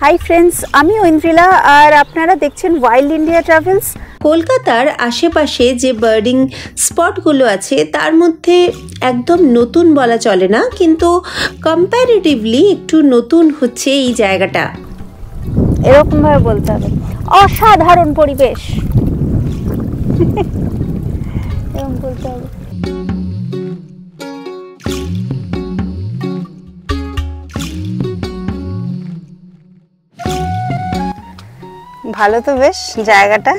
Hi friends, আমি ঐন্দ্রিলা আর আপনারা দেখছেন ওয়াইল্ড ইন্ডিয়া ট্রাভেলস। কলকাতার আশেপাশে যে বার্ডিং স্পটগুলো আছে তার মধ্যে একদম নতুন বলা চলে না, কিন্তু কম্প্যারেটিভলি একটু নতুন হচ্ছে এই জায়গাটা। এরকমভাবে বলতে হবে, অসাধারণ পরিবেশ এরকম বলতে হবে। ভালো তো বেশ জায়গাটা।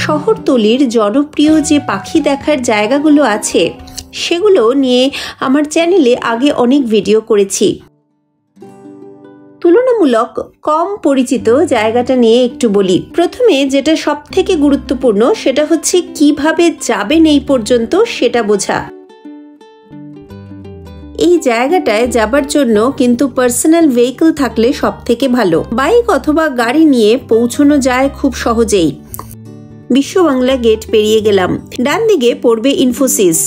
শহরতলির জনপ্রিয় যে পাখি দেখার জায়গাগুলো আছে সেগুলো নিয়ে আমার চ্যানেলে আগে অনেক ভিডিও করেছি। তুলনামূলক কম পরিচিত জায়গাটা নিয়ে একটু বলি। প্রথমে যেটা সবথেকে গুরুত্বপূর্ণ সেটা হচ্ছে কিভাবে যাবেন এই পর্যন্ত সেটা বোঝা। এই জায়গাটায় যাবার জন্য কিন্তু পার্সোনাল ভেহিকল থাকলে সব থেকে ভালো। বাইক অথবা গাড়ি নিয়ে পৌঁছানো যায় খুব সহজেই। বিশ্ব বাংলা গেট পেরিয়ে গেলাম, ডান দিকে পড়বে ইনফোসিস।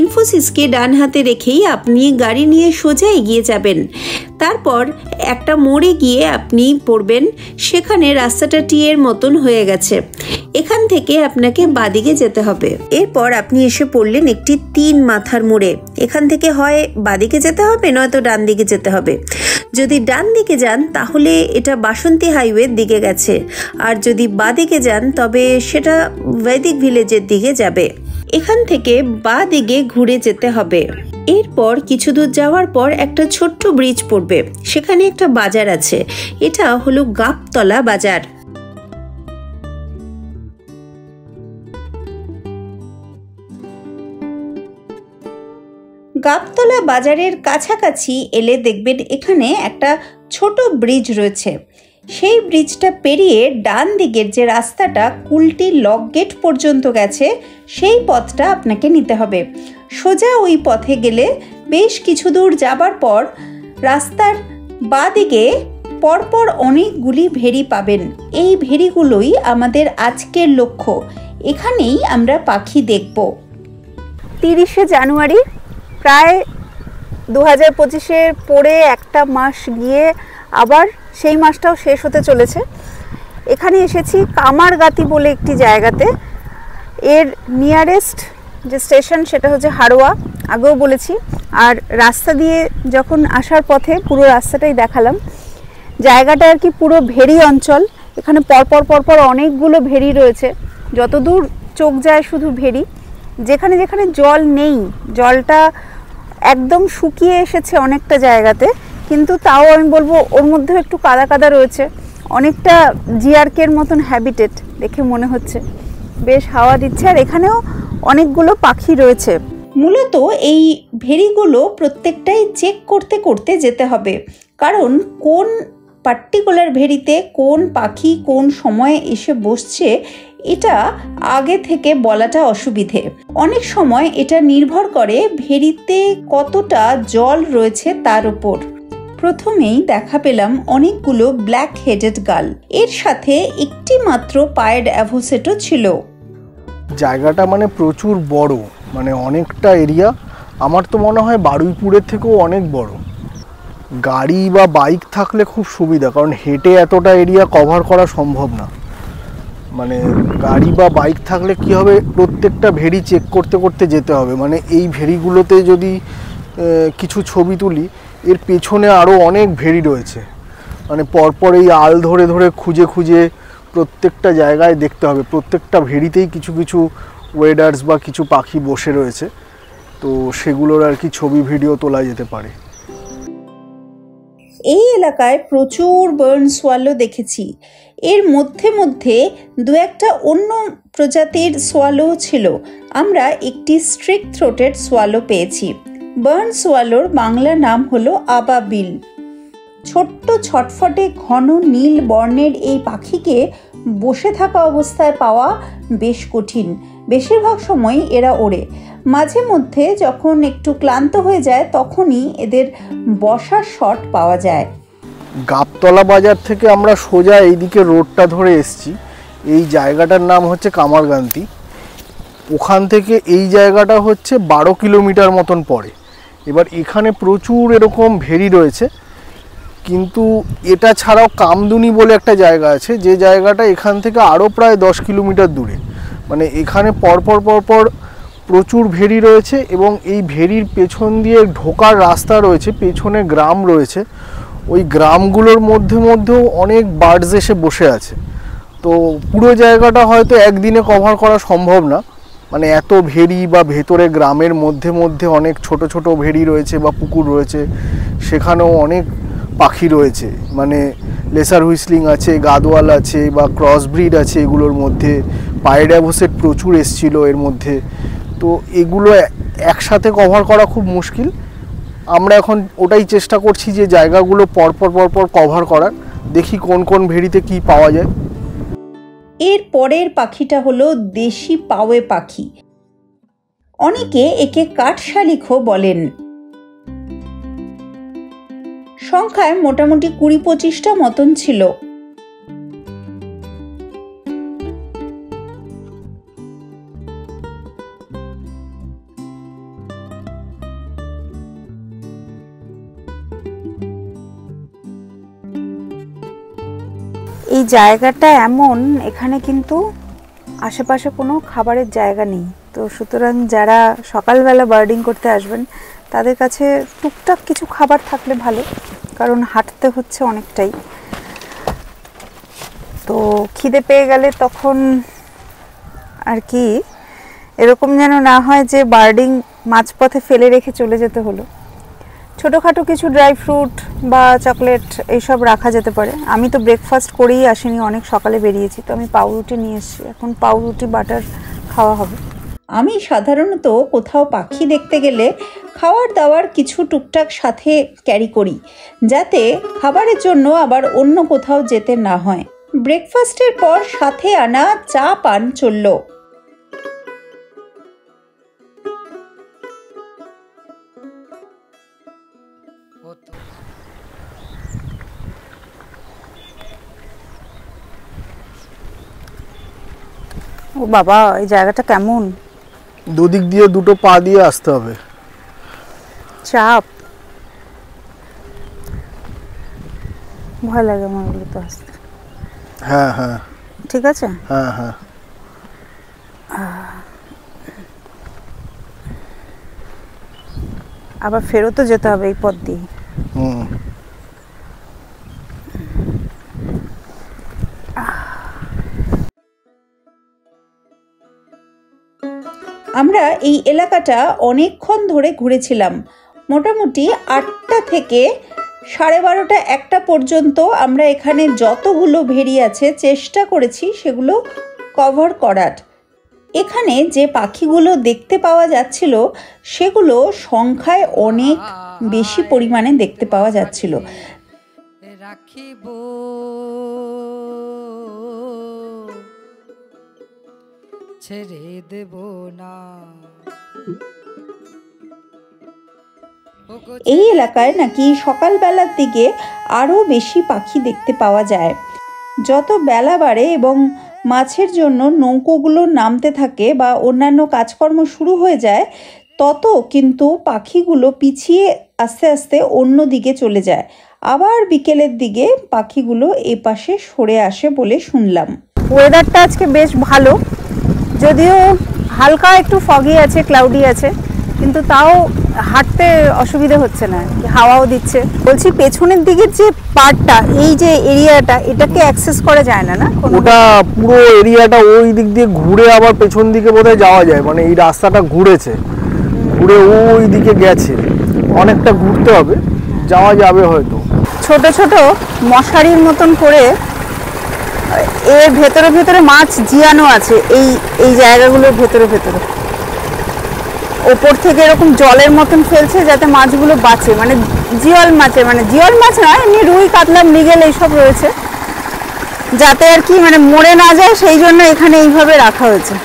ইনফোসিসকে ডান হাতে রেখেই আপনি গাড়ি নিয়ে সোজা এগিয়ে যাবেন। তারপর একটা মোড়ে গিয়ে আপনি পড়বেন, সেখানে রাস্তাটা টি এর মতন হয়ে গেছে। এখান থেকে আপনাকে বাদিকে যেতে হবে। এরপর আপনি এসে পড়লেন একটি 3 মাথার মোড়ে। এখান থেকে হয় বাদিকে যেতে হবে, নয়তো ডান দিকে যেতে হবে। যদি ডান দিকে যান তাহলে এটা বাসন্তী হাইওয়ের দিকে গেছে, আর যদি বাদিকে যান তবে সেটা বৈদিক ভিলেজের দিকে যাবে। এখান থেকে বা দিকে ঘুরে যেতে হবে। এরপর কিছু দূর যাওয়ার পর একটা ছোট্ট ব্রিজ পড়বে, সেখানে একটা বাজার আছে। এটা হলো গাবতলা বাজার। গাবতলা বাজারের কাছাকাছি এলে দেখবেন এখানে একটা ছোট ব্রিজ রয়েছে। সেই ব্রিজটা পেরিয়ে ডান দিকের যে রাস্তাটা কুলটি লক গেট পর্যন্ত গেছে সেই পথটা আপনাকে নিতে হবে। সোজা ওই পথে গেলে বেশ কিছু দূর যাবার পর রাস্তার বাঁদিকে পরপর অনেকগুলি ভেড়ি পাবেন। এই ভেড়িগুলোই আমাদের আজকের লক্ষ্য। এখানেই আমরা পাখি দেখব। 30শে জানুয়ারি, প্রায় 2025-এর পরে একটা মাস গিয়ে আবার সেই মাসটাও শেষ হতে চলেছে। এখানে এসেছি কামারগাতি বলে একটি জায়গাতে। এর নিয়ারেস্ট যে স্টেশন সেটা হচ্ছে হাড়োয়া, আগেও বলেছি। আর রাস্তা দিয়ে যখন আসার পথে পুরো রাস্তাটাই দেখালাম। জায়গাটা আর কি পুরো ভেড়ি অঞ্চল। এখানে পরপর অনেকগুলো ভেড়ি রয়েছে, যতদূর চোখ যায় শুধু ভেড়ি। যেখানে যেখানে জল নেই, জলটা একদম শুকিয়ে এসেছে অনেকটা জায়গাতে, কিন্তু তাও আমি বলবো ওর মধ্যেও একটু কাদা কাদা রয়েছে। অনেকটা জিআরকের মতন হ্যাবিটেট দেখে মনে হচ্ছে। বেশ হাওয়া দিচ্ছে, আর এখানেও অনেকগুলো পাখি রয়েছে। মূলত এই ভেড়িগুলো প্রত্যেকটাই চেক করতে করতে যেতে হবে, কারণ কোন পার্টিকুলার ভেড়িতে কোন পাখি কোন সময়ে এসে বসছে এটা আগে থেকে বলাটা অসুবিধে। অনেক সময় এটা নির্ভর করে ভেড়িতে কতটা জল রয়েছে তার উপর। প্রথমেই দেখা পেলাম অনেকগুলো ব্ল্যাক হেডেড গাল, এর সাথে একটি মাত্র পায়েড অ্যাভোসেটও ছিল। জায়গাটা মানে প্রচুর বড়, মানে অনেকটা এরিয়া। আমার তো মনে হয় বারুইপুরের থেকেও অনেক বড়। গাড়ি বা বাইক থাকলে খুব সুবিধা, কারণ হেঁটে এতটা এরিয়া কভার করা সম্ভব না। মানে গাড়ি বা বাইক থাকলে কি হবে, প্রত্যেকটা ভেড়ি চেক করতে করতে যেতে হবে। মানে এই ভেড়িগুলোতে যদি কিছু ছবি তুলি, এর পেছনে আরও অনেক ভেড়ি রয়েছে। মানে পরপর এই আল ধরে ধরে খুঁজে খুঁজে প্রত্যেকটা জায়গায় দেখতে হবে। প্রত্যেকটা ভেড়িতেই কিছু কিছু ওয়েডার্স বা কিছু পাখি বসে রয়েছে, তো সেগুলোর আর কি ছবি ভিডিও তোলা যেতে পারে। এই এলাকায় প্রচুর বার্ন সোয়ালো দেখেছি। এর মধ্যে মধ্যে দু একটা অন্য প্রজাতির সোয়ালো ছিল। আমরা একটি স্ট্রিক থ্রোটেড সোয়ালো পেয়েছি। বার্ন সোয়ালোর বাংলা নাম হলো আবাবিল। ছোট্ট ছটফটে ঘন নীল বর্ণের এই পাখিকে বসে থাকা অবস্থায় পাওয়া বেশ কঠিন। বেশিরভাগ সময় এরা ওড়ে। মাঝে মধ্যে যখন একটু ক্লান্ত হয়ে যায় তখনই এদের বসার শট পাওয়া যায়। গাবতলা বাজার থেকে আমরা সোজা এইদিকে রোডটা ধরে এসেছি। এই জায়গাটার নাম হচ্ছে কামারগান্তি। ওখান থেকে এই জায়গাটা হচ্ছে 12 কিলোমিটার মতন পড়ে। এবার এখানে প্রচুর এরকম ভেরি রয়েছে, কিন্তু এটা ছাড়াও কামদুনি বলে একটা জায়গা আছে, যে জায়গাটা এখান থেকে আরও প্রায় 10 কিলোমিটার দূরে। মানে এখানে পরপর পরপর প্রচুর ভেরি রয়েছে, এবং এই ভেরির পেছন দিয়ে ঢোকার রাস্তা রয়েছে, পেছনে গ্রাম রয়েছে, ওই গ্রামগুলোর মধ্যেও অনেক বার্ডস এসে বসে আছে। তো পুরো জায়গাটা হয়তো একদিনে কভার করা সম্ভব না, মানে এত ভেরি বা ভেতরে গ্রামের মধ্যে অনেক ছোট ছোট ভেরি রয়েছে বা পুকুর রয়েছে, সেখানেও অনেক পাখি রয়েছে, মানে লেসার হুইসলিং আছে, গাদোয়াল আছে বা ক্রস ব্রিড আছে এগুলোর মধ্যে, পায়রাভোসেট প্রচুর এসছিল এর মধ্যে। তো এগুলো একসাথে কভার করা খুব মুশকিল। আমরা এখন ওটাই চেষ্টা করছি যে জায়গাগুলো পরপর কভার করার, দেখি কোন কোন ভেরিতে কি পাওয়া যায়। এর পরের পাখিটা হলো দেশি পাওয়ে পাখি, অনেকে একে কাঠশালিকও বলেন। সংখ্যায় মোটামুটি 20-25টা মতন ছিল। এই জায়গাটা এমন, এখানে কিন্তু আশেপাশে কোনো খাবারের জায়গা নেই, তো সুতরাং যারা সকালবেলা বার্ডিং করতে আসবেন তাদের কাছে টুকটাক কিছু খাবার থাকলে ভালো, কারণ হাঁটতে হচ্ছে অনেকটাই। তো খিদে পেয়ে গেলে তখন আর কি এরকম যেন না হয় যে বার্ডিং মাঝপথে ফেলে রেখে চলে যেতে হলো। ছোটোখাটো কিছু ড্রাই ফ্রুট বা চকলেট এইসব রাখা যেতে পারে। আমি তো ব্রেকফাস্ট করেই আসিনি, অনেক সকালে বেরিয়েছি, তো আমি পাউরুটি নিয়ে এসেছি, এখন পাউরুটি বাটার খাওয়া হবে। আমি সাধারণত কোথাও পাখি দেখতে গেলে খাওয়ার দাওয়ার কিছু টুকটাক সাথে ক্যারি করি, যাতে খাবারের জন্য আবার অন্য কোথাও যেতে না হয়। ব্রেকফাস্টের পর সাথে আনা চা পান চলল। ও বাবা, এই জায়গাটা কেমন! দুদিক দিয়ে দুটো পা দিয়ে আসতে হবে, চাপ, ভয় লাগে আমার ওগুলো তো আসতে। হ্যাঁ হ্যাঁ ঠিক আছে, হ্যাঁ হ্যাঁ। আবার ফেরতও যেতে হবে এই পথ দিয়ে। আমরা এই এলাকাটা অনেকক্ষণ ধরে ঘুরেছিলাম। মোটামুটি 8টা থেকে 12:30 1টা পর্যন্ত আমরা এখানে যতগুলো ভেরি আছে চেষ্টা করেছি সেগুলো কভার করার। এখানে যে পাখিগুলো দেখতে পাওয়া যাচ্ছিল সেগুলো সংখ্যায় অনেক বেশি পরিমাণে দেখতে পাওয়া যাচ্ছিল। রাখিব ছেড়ে দেব না। এই এলাকায় নাকি সকালবেলার দিকে আরও বেশি পাখি দেখতে পাওয়া যায়। যত বেলা বাড়ে এবং মাছের জন্য নৌকোগুলো নামতে থাকে বা অন্যান্য কাজকর্ম শুরু হয়ে যায়, তত কিন্তু পাখিগুলো পিছিয়ে আস্তে আস্তে অন্য দিকে চলে যায়। আবার বিকেলের দিকে পাখিগুলো এপাশে সরে আসে বলে শুনলাম। ওয়েদারটা আজকে বেশ ভালো, যদিও হালকা একটু ফগি আছে, ক্লাউডি আছে, কিন্তু তাও হাঁটতে অসুবিধা হচ্ছে না, হাওয়াও দিচ্ছে। বলছি পেছনের দিকের যে পার্টটা, এই যে এরিয়াটা, এটাকে অ্যাক্সেস করা যায় না? না, ওটা পুরো এরিয়াটা ওই দিক দিয়ে ঘুরে আবার পেছন দিকে বোধহয় যাওয়া যায়, মানে এই রাস্তাটা ঘুরেছে, ঘুরে ওই দিকে গেছে, অনেকটা ঘুরতে হবে, যাওয়া যাবে হয়তো। ছোট ছোট মশারির মতন করে এর ভেতরে ভেতরে মাছ জিয়ানো আছে, এই জায়গাগুলোর ভেতরে ভেতরে ওপর থেকে এরকম জলের মতন ফেলছে যাতে মাছগুলো বাঁচে, মানে জিওল মাছের, মানে জিওল মাছ নয়, এমনি রুই, কাতলা, মৃগেল এইসব রয়েছে, যাতে আর কি মানে মরে না যায়, সেই জন্য এখানে এইভাবে রাখা হয়েছে।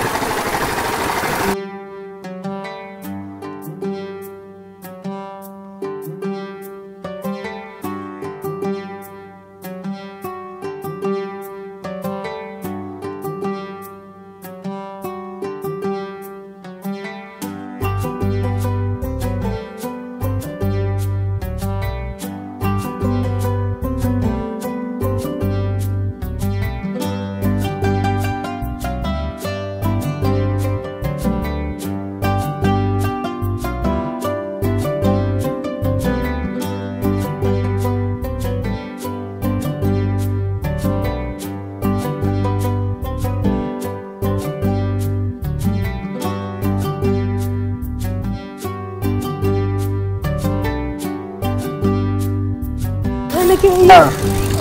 হ্যাঁ।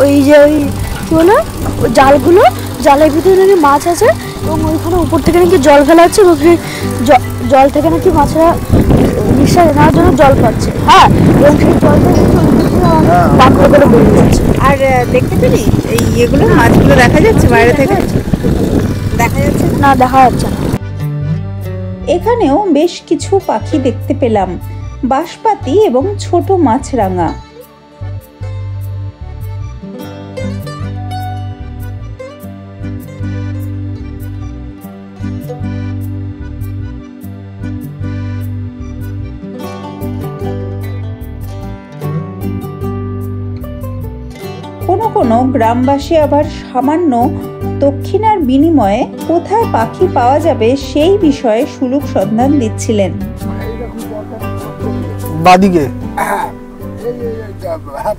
ওই যে ওই কি বলে ওই জালগুলো, জালের ভিতরে নাকি মাছ আছে এবং ওইখানে উপর থেকে নাকি জল ফেলা হচ্ছে এবং সেই জল থেকে নাকি মাছেরা নিঃশ্বাস নেওয়ার জন্য জল পাচ্ছে। হ্যাঁ, এবং সেই জলটা পান করে বেরিয়ে যাচ্ছে। আর দেখতে পেলি এই এগুলো মাছগুলো দেখা যাচ্ছে বাইরে থেকে? দেখা যাচ্ছে না? না, দেখা যাচ্ছে না। এখানেও বেশ কিছু পাখি দেখতে পেলাম, বাঁশপাতি এবং ছোট মাছরাঙা। কোনো কোনো গ্রামবাসী আবার সামান্য দক্ষিণার বিনিময়ে কোথায় পাখি পাওয়া যাবে সেই বিষয়ে সুলুক সন্ধান দিচ্ছিলেন। বাদিকে? হ্যাঁ,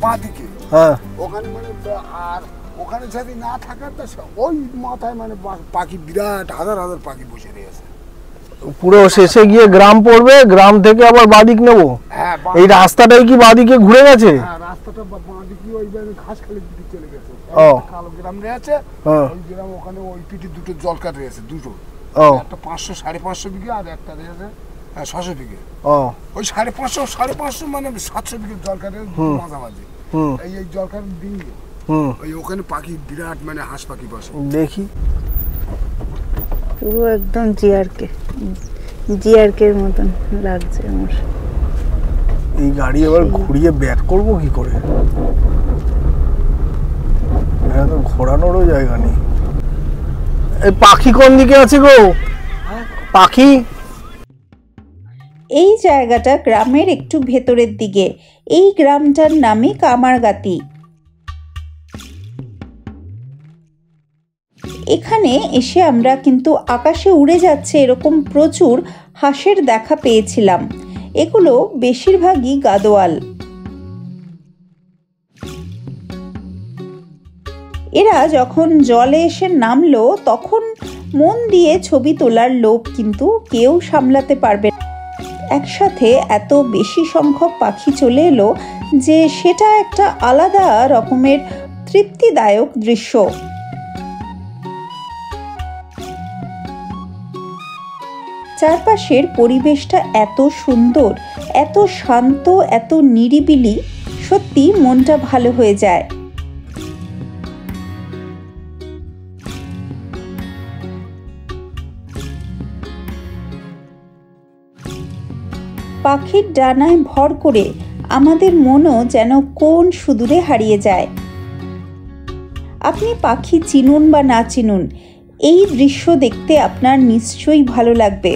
বাঁদিকে। হ্যাঁ, ওখানে মানে আর ওখানে যদি না থাকার তো ওই মাথায় মানে পাখি বিরাট হাজার হাজার পাখি বসে রয়েছে। পুরো শেষে গিয়ে গ্রাম পড়বে, গ্রাম থেকে আবার বাদিক নেবো। হ্যাঁ, এই রাস্তাটাই কি বাদিকে ঘুরে গেছে? হ্যাঁ, রাস্তাটা বাঁদিকে ওই ঘাসখালির দিকে চলে গেছে। ও, কালো গ্রাম রয়েছে, হ্যাঁ। ওই গ্রাম ওখানে ওই পিঠে দুটো জলকার রয়েছে, দুটো। ও, একটা 500 550 বিঘে আর একটা রয়েছে 600 বিঘে। ও, ওই 550 মানে 700 বিঘে জলকারের মাঝামাঝি। এই জলকার দিন ওই ওখানে পাখি বিরাট মানে হাঁস পাখি বসে। দেখি। পুরো একদম জিআরকের মতন লাগছে আমার। এই গাড়ি এবার ঘুরিয়ে ব্যাক করবো কি করে? এখানে তো ঘোরানোরও জায়গা নেই। এই পাখি কোন দিকে আছে গো? পাখি এই জায়গাটা গ্রামের একটু ভেতরের দিকে। এই গ্রামটার নামই কামারগাতি। এখানে এসে আমরা কিন্তু আকাশে উড়ে যাচ্ছে এরকম প্রচুর হাঁসের দেখা পেয়েছিলাম। এগুলো বেশিরভাগই গাদোয়াল। এরা যখন জলে এসে নামলো তখন মন দিয়ে ছবি তোলার লোভ কিন্তু কেউ সামলাতে পারবে না। একসাথে এত বেশি সংখ্যক পাখি চলে এলো যে সেটা একটা আলাদা রকমের তৃপ্তিদায়ক দৃশ্য। চারপাশের পরিবেশটা এত সুন্দর, এত শান্ত, এত নিরিবিলি, সত্যি মনটা ভালো হয়ে যায়। পাখির ডানায় ভর করে আমাদের মনও যেন কোন সুদূরে হারিয়ে যায়। আপনি পাখি চিনুন বা না চিনুন, এই দৃশ্য দেখতে আপনার নিশ্চয়ই ভালো লাগবে।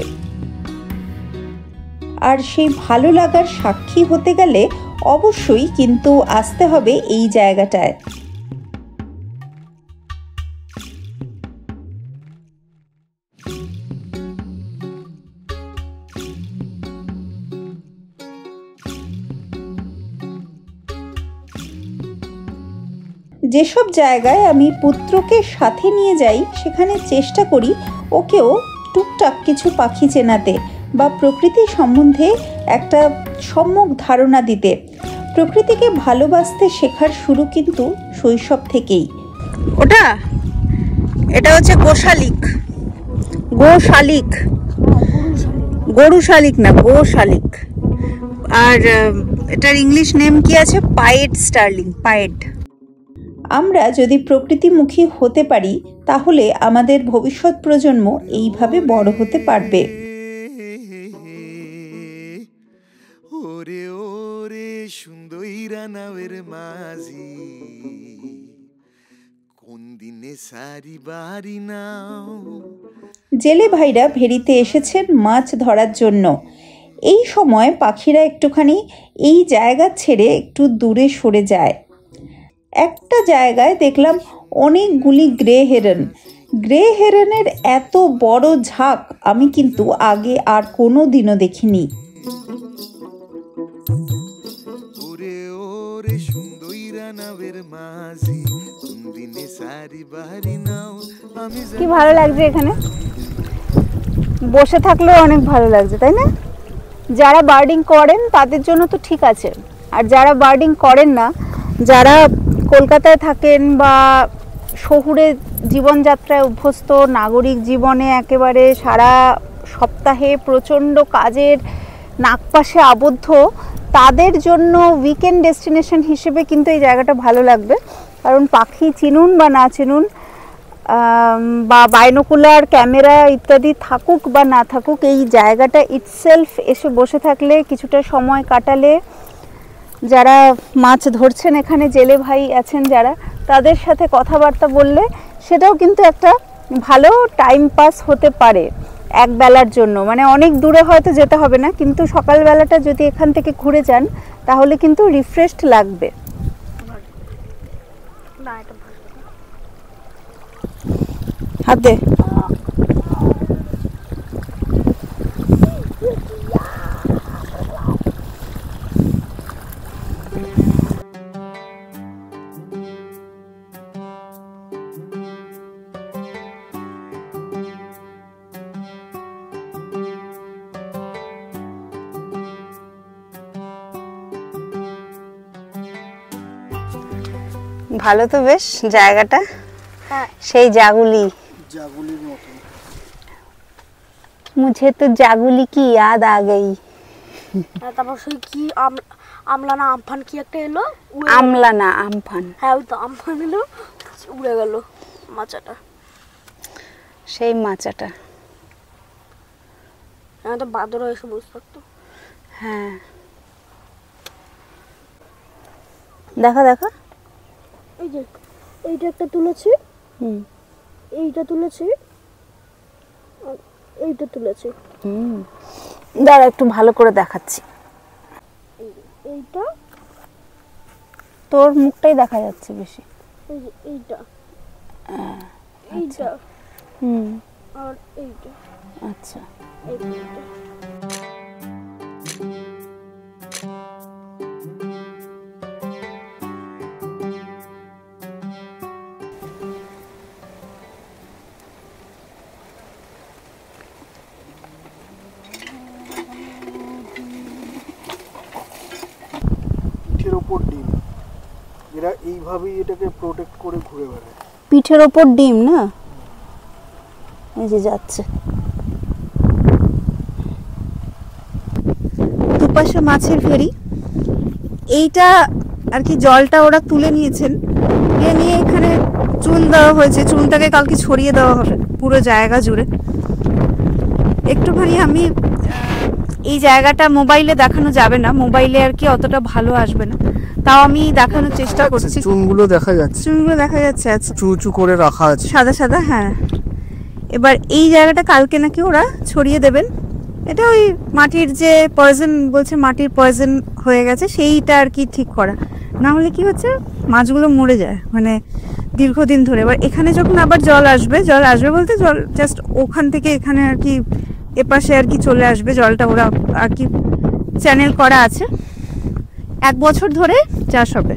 আর সেই ভালো লাগার সাক্ষী হতে গেলে অবশ্যই কিন্তু আসতে হবে এই জায়গাটায়। যেসব জায়গায় আমি পুত্রকে সাথে নিয়ে যাই সেখানে চেষ্টা করি ওকেও টুকটাক কিছু পাখি চেনাতে বা প্রকৃতি সম্বন্ধে একটা সম্যক ধারণা দিতে। প্রকৃতিকে ভালোবাসতে শেখার শুরু কিন্তু শৈশব থেকেই। এটা হচ্ছে গোশালিক। গরু শালিক না, গোশালিক। আর এটার ইংলিশ নেম কি আছে? পায়েড স্টার্লিং। পায়েড। আমরা যদি প্রকৃতিমুখী হতে পারি তাহলে আমাদের ভবিষ্যৎ প্রজন্ম এইভাবে বড় হতে পারবে। ওরে ওরে সুন্দরীরা নাওয়ের মাঝি, কোন দিনে সারি বাড়ি নাও। জেলে ভাইরা ভেড়িতে এসেছেন মাছ ধরার জন্য। এই সময় পাখিরা একটুখানি এই জায়গা ছেড়ে একটু দূরে সরে যায়। একটা জায়গায় দেখলাম অনেকগুলি গ্রে হেরন। গ্রে হেরনের এত বড় ঝাঁক আমি কিন্তু আগে আর কোনো দিনও দেখিনি। কি ভালো লাগছে এখানে বসে থাকলেও, অনেক ভালো লাগছে, তাই না? যারা বার্ডিং করেন তাদের জন্য তো ঠিক আছে, আর যারা বার্ডিং করেন না, যারা কলকাতায় থাকেন বা শহুরে জীবনযাত্রায় অভ্যস্ত, নাগরিক জীবনে একেবারে সারা সপ্তাহে প্রচণ্ড কাজের নাগপাশে আবদ্ধ, তাদের জন্য উইকেন্ড ডেস্টিনেশন হিসেবে কিন্তু এই জায়গাটা ভালো লাগবে। কারণ পাখি চিনুন বা না চিনুন, বা বাইনোকুলার ক্যামেরা ইত্যাদি থাকুক বা না থাকুক, এই জায়গাটা ইটসেলফ এসে বসে থাকলে, কিছুটা সময় কাটালে, যারা মাছ ধরছেন এখানে জেলে ভাই আছেন যারা, তাদের সাথে কথাবার্তা বললে সেটাও কিন্তু একটা ভালো টাইম পাস হতে পারে এক বেলার জন্য। মানে অনেক দূরে হয়তো যেতে হবে না, কিন্তু সকালবেলাটা যদি এখান থেকে ঘুরে যান তাহলে কিন্তু রিফ্রেশড লাগবে। হাত দে। ভালো তো বেশ জায়গাটা, সেই জাগুলি, জাগুলির মতো। মুঝে তো জাগুলি কি याद आ गई। তারপর সেই কি আমলা না আমফান কি একটা এলো, আমলা না আমফান, হ্যাঁ ওই তো আমফান এলো, উড়ে গেল মাচাটা, সেই মাচাটা। একটা বাদর এসে বসে থাকতো। হ্যাঁ দেখা দেখা, এই যে এইটা একটা তুলেছি, এইটা তুলেছি, এইটা তুলেছি। দাঁড়া একটু ভালো করে দেখাচ্ছি। এইটা, তোর মুখটাই দেখা যাচ্ছে বেশি। এই যে এইটা, এইটা, আর এইটা। আচ্ছা এইটা পিঠের ওপর ডিম, এরা এইভাবেই এটাকে প্রোটেক্ট করে ঘুরে বেড়ায়। পিঠের ওপর ডিম না, এই যে যাচ্ছে দুপাশে মাছের ফেরি। এইটা আর কি জলটা ওরা তুলে নিয়েছেন, নিয়ে এখানে চুন দেওয়া হয়েছে, চুনটাকে কালকে ছড়িয়ে দেওয়া হবে পুরো জায়গা জুড়ে। একটুখানি আমি এই জায়গাটা মোবাইলে দেখানো যাবে না, মোবাইলে আর কি অতটা ভালো আসবে না, তাও আমি দেখানোর চেষ্টা করছি। চুনগুলো দেখা যাচ্ছে, চুনগুলো দেখা যাচ্ছে, আচ্ছা চুচু করে রাখা আছে সাদা সাদা। হ্যাঁ এবার এই জায়গাটা কালকে নাকি ওরা ছড়িয়ে দেবেন। এটা ওই মাটির যে পয়জন বলছে, মাটির পয়জন হয়ে গেছে সেইটা আর কি ঠিক করা, না হলে কি হচ্ছে মাছগুলো মরে যায় মানে দীর্ঘদিন ধরে। এবার এখানে যখন আবার জল আসবে বলতে জল জাস্ট ওখান থেকে এখানে আর কি এপাশে আর কি চলে আসবে জলটা, ওরা আর কি চ্যানেল করা আছে, 1 বছর ধরে চাষ হবে।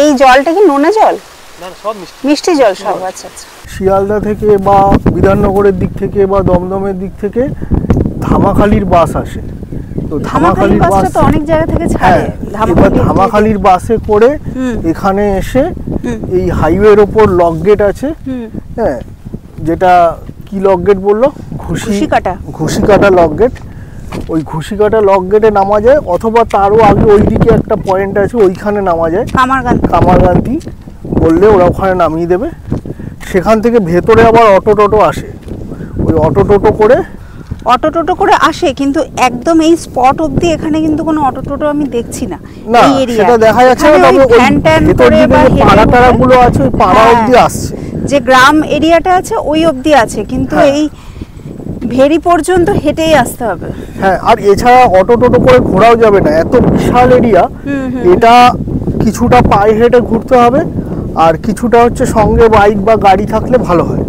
এই জলটা কি নোনা জল? না সব মিষ্টি জল সব। আচ্ছা আচ্ছা। শিয়ালদা থেকে বা বিধাননগরের দিক থেকে বা দমদমের দিক থেকে ধামাখালির বাস আসে, তো ধামাখালির বাস তো অনেক জায়গা থেকে ছাড়ে। ধামাখালির বাসে করে এখানে এসে এই হাইওয়ের ওপর লক গেট আছে, হ্যাঁ যেটা কি লক গেট বললো, ঘুষিকাটা লক গেট, ওই ঘুষিকাটা লক গেটে নামা যায়, অথবা তারও আগে ওইদিকে একটা পয়েন্ট আছে ওইখানে নামা যায়, কামারগান্তি বললে ওরা ওখানে নামিয়ে দেবে। সেখান থেকে ভেতরে আবার অটো টোটো আসে, ওই অটো টোটো করে আসে, কিন্তু একদম এই স্পট অবধি এখানে কিন্তু কোনো অটো টোটো আমি দেখছি না। এই এরিয়া সেটা দেখা যাচ্ছে না, তবে ওই ভেতর দিকে যে পাড়াটাগুলো আছে ওই পাড়া অবধি আসছে, যে গ্রাম এরিয়াটা আছে ওই অবধি আছে, কিন্তু এই ভেরি পর্যন্ত হেঁটেই আসতে হবে। হ্যাঁ, আর এছাড়া অটো টোটো করে ঘোরাও যাবে না, এত বিশাল এরিয়া। এটা কিছুটা পায়ে হেঁটে ঘুরতে হবে, আর কিছুটা হচ্ছে সঙ্গে বাইক বা গাড়ি থাকলে ভালো হয়।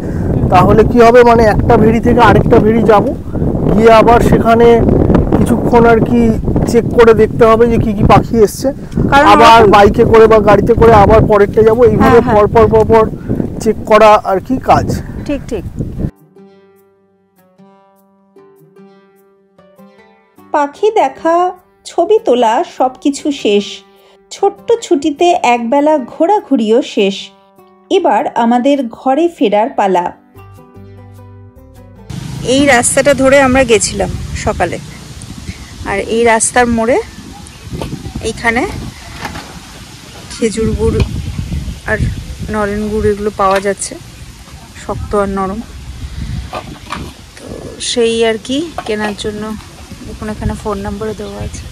তাহলে কি হবে, মানে একটা ভেড়ি থেকে আরেকটা ভেড়ি যাব, গিয়ে আবার সেখানে কিছুক্ষণ আর কি চেক করে দেখতে হবে যে কি কি পাখি এসছে, আবার বাইকে করে বা গাড়িতে করে আবার পরেরটা যাব, এইভাবে পর চেক করা আর কি কাজ। ঠিক ঠিক। পাখি দেখা, ছবি তোলা সবকিছু শেষ। ছোট্ট ছুটিতে একবেলা ঘোরাঘুরিও শেষ। এবার আমাদের ঘরে ফেরার পালা। এই রাস্তাটা ধরে আমরা গেছিলাম সকালে, আর এই রাস্তার মোড়ে এইখানে খেজুর গুড় আর নলেন গুড় এগুলো পাওয়া যাচ্ছে, শক্ত আর নরম। তো সেই আর কি কেনার জন্য এখন এখানে ফোন নাম্বারও দেওয়া আছে।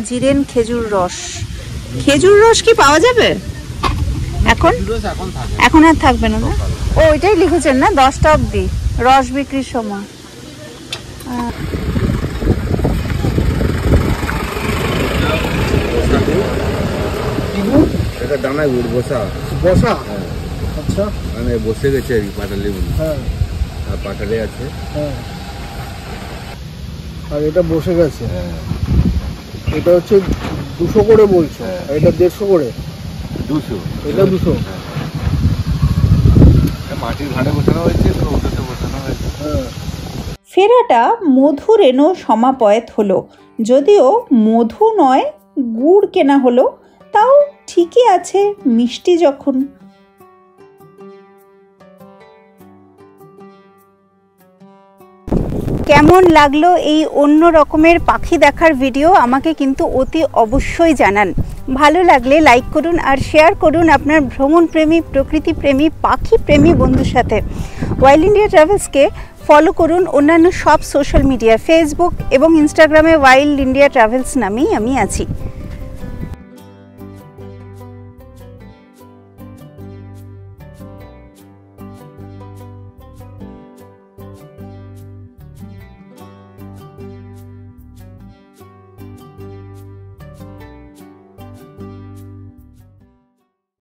জিরেন খেজুর রস, খেজুর রস কি পাওয়া যাবে এখন? এখন আর থাকবে না, না? ও ওইটাই লিখেছেন না, 10টা অবধি রস বিক্রির সময়। এটা দানা গুড় বসা বসা, আচ্ছা, মানে বসে গেছে আর কি পাটালি গুলো। হ্যাঁ, আর পাটালি আছে। হ্যাঁ, আর এটা বসে গেছে। হ্যাঁ, এটা হচ্ছে 200 করে বলছো, আর এটা 150 করে। 200, এটা 200। মাটির ঘাটে বসানো হয়েছে, তো ওটাতে বসানো হয়েছে। হ্যাঁ, ফেরাটা মধুর এনো সমাপয়েত হলো। যদিও মধু নয়, গুড় কেনা হলো, তাও ঠিকই আছে, মিষ্টি যখন। কেমন লাগলো এই অন্য রকমের পাখি দেখার ভিডিও আমাকে কিন্তু অতি অবশ্যই জানান। ভালো লাগলে লাইক করুন আর শেয়ার করুন আপনার ভ্রমণ প্রেমী, প্রকৃতি প্রেমী, পাখি প্রেমী বন্ধুর সাথে। ওয়াইল্ড ইন্ডিয়া ট্রাভেলসকে ফলো করুন অন্যান্য সব সোশ্যাল মিডিয়া, ফেসবুক এবং ইনস্টাগ্রামে ওয়াইল্ড ইন্ডিয়া ট্রাভেলস নামেই আমি আছি।